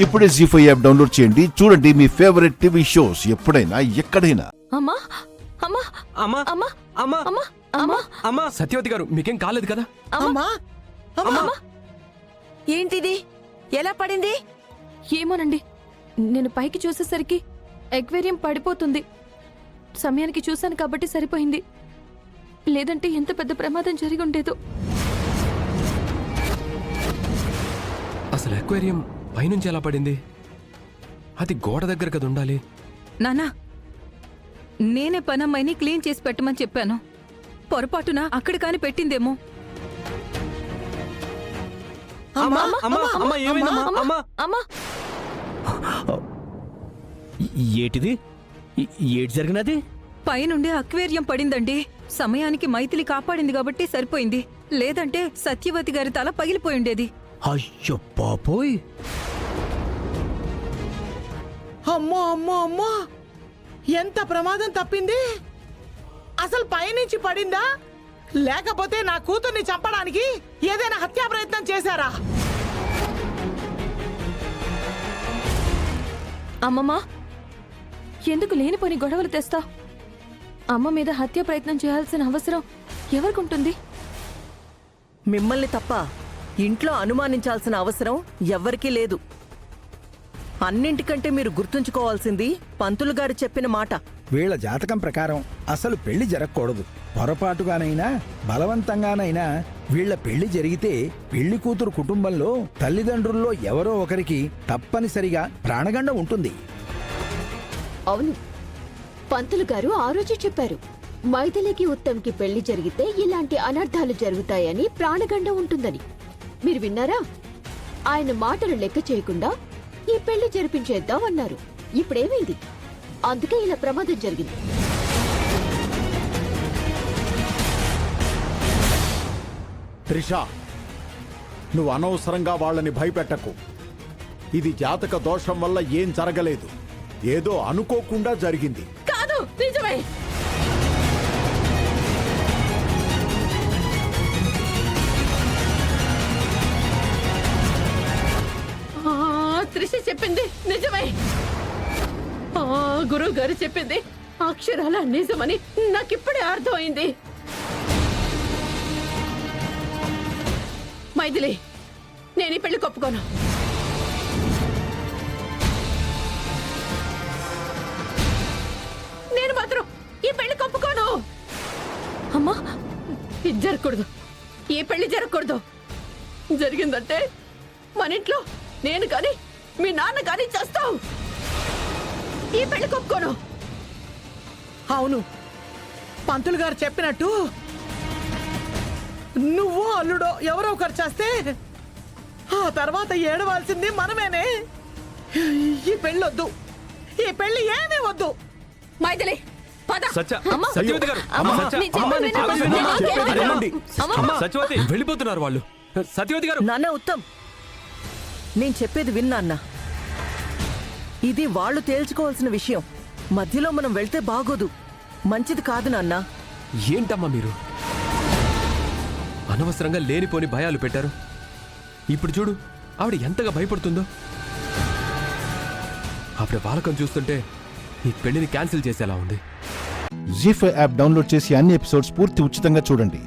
ఇప్పుడే జీ5 app download చేయండి. చూడండి మీ ఫేవరెట్ టీవీ షోస్ ఎప్పుడైనా ఎక్కడైనా. అమ్మా అమ్మా అమ్మా అమ్మా అమ్మా అమ్మా అమ్మా అమ్మా సత్యవతి గారు మీకేం కాలేదు కదా? అమ్మా అమ్మా అమ్మా ఏంటిది? ఎలా పడింది? ఏమోనండి, నేను పైకి చూసేసరికి ఎక్వేరియం పడిపోతుంది. సమయానికి చూశాను కాబట్టి సరిపోయింది, లేదంటే ఎంత పెద్ద ప్రమాదం జరిగి ఉండేదో. అసలు అక్వేరియం పైనుంచి ఎలా పడింది? అది గోడ దగ్గర కదా ఉండాలి. నానా, నేనే పనమ్మాయిని క్లీన్ చేసి పెట్టమని చెప్పాను. పొరపాటున అక్కడ కాని పెట్టిందేమో. అమ్మా అమ్మా అమ్మా ఏమైందమ్మా? అమ్మా అమ్మా ఏటిది? ఏటి జరిగినది? పైనుండి అక్వేరియం పడిందండి. సమయానికి మైథిలి కాపాడింది కాబట్టి సరిపోయింది, లేదంటే సత్యవతి గారి తల పగిలిపోయిండేది. అయ్యో పాపోయ్! అమ్మో అమ్మో అమ్మో, ఎంత ప్రమాదం తప్పింది! అసలు పైనుంచి పడిందా, లేకపోతే నా కూతుర్ని చంపడానికి ఏదైనా హత్యా ప్రయత్నం చేశారా? అమ్మమ్మా, ఎందుకు లేనిపోని గొడవలు తెస్తా? అమ్మ మీద హత్య ప్రయత్నం చేయాల్సిన అవసరం ఎవరికుంటుంది? మిమ్మల్ని తప్ప ఇంట్లో అనుమానించాల్సిన అవసరం ఎవ్వరికీ లేదు. అన్నింటికంటే మీరు గుర్తుంచుకోవాల్సింది పంతులు గారు చెప్పిన మాట. వీళ్ల జాతకం ప్రకారం అసలు పెళ్లి జరగకూడదు. పొరపాటుగానైనా బలవంతంగానైనా వీళ్ల పెళ్లి జరిగితే పెళ్లి కూతురు కుటుంబంలో తల్లిదండ్రుల్లో ఎవరో ఒకరికి తప్పనిసరిగా ప్రాణగండం ఉంటుంది. అవును, పంతులు గారు ఆ రోజు చెప్పారు, మైథిలికి ఉత్తమ్కి పెళ్లి జరిగితే ఇలాంటి అనర్థాలు జరుగుతాయని, ప్రాణగండం ఉంటుందని. మీరు విన్నారా? ఆయన మాటలు లెక్క చేయకుండా ఈ పెళ్లి జరిపించేద్దాం అన్నారు. ఇప్పుడేమైంది? అందుకే ఇలా ప్రమాదం జరిగింది. త్రిషా, నువ్వు అనవసరంగా వాళ్ళని భయపెట్టకు. ఇది జాతక దోషం వల్ల ఏం జరగలేదు, ఏదో అనుకోకుండా జరిగింది. కాదు, నిజమే. త్రిష చెప్పింది నిజమే. గురువు గారు చెప్పింది అక్షరాల నిజమని నాకిప్పుడే అర్థమైంది. మైథిలి, నేను ఈ పెళ్లి ఒప్పుకోను. నేను మాత్రం ఈ పెళ్లి ఒప్పుకోను. అమ్మా, ఇది జరగకూడదు, ఈ పెళ్లి జరగకూడదు. జరిగిందంటే మన ఇంట్లో నేను కాని మీ నాన్న కాని చేస్తావు. ఈ పెళ్లి ఒప్పుకోను. అవును, పంతులు గారు చెప్పినట్టు నువ్వు అల్లుడో ఎవరో ఒకరు చేస్తే ఆ తర్వాత ఏడవలసింది మనమేనే. ఈ పెళ్ళొద్దు, ఈ పెళ్లి ఏమీ వద్దు. మైథిలి, పద. సత్యవతి గారు, అమ్మా, సత్య, నీ చెప్పు అమ్మా, విను. ఆగండి, నేను చెప్పేది ఆగేది. వినండి. అమ్మా, సత్యవతి వెళ్ళిపోతున్నారు వాళ్ళు. సత్యవతి గారు. నాన్న ఉత్తమ్, నేను చెప్పేది విన్నా. ఇది వాళ్ళు తేల్చుకోవాల్సిన విషయం. మధ్యలో మనం వెళ్తే బాగోదు, మంచిది కాదు నాన్న. ఏంటమ్మా మీరు అనవసరంగా లేనిపోని భయాలు పెట్టారు. ఇప్పుడు చూడు ఆవిడ ఎంతగా భయపడుతుందో. ఆవిడ బాలకం చూస్తుంటే ఈ పెళ్లిని క్యాన్సిల్ చేసేలా ఉంది. జీ5 యాప్ డౌన్లోడ్ చేసి అన్ని ఎపిసోడ్స్ పూర్తి ఉచితంగా చూడండి.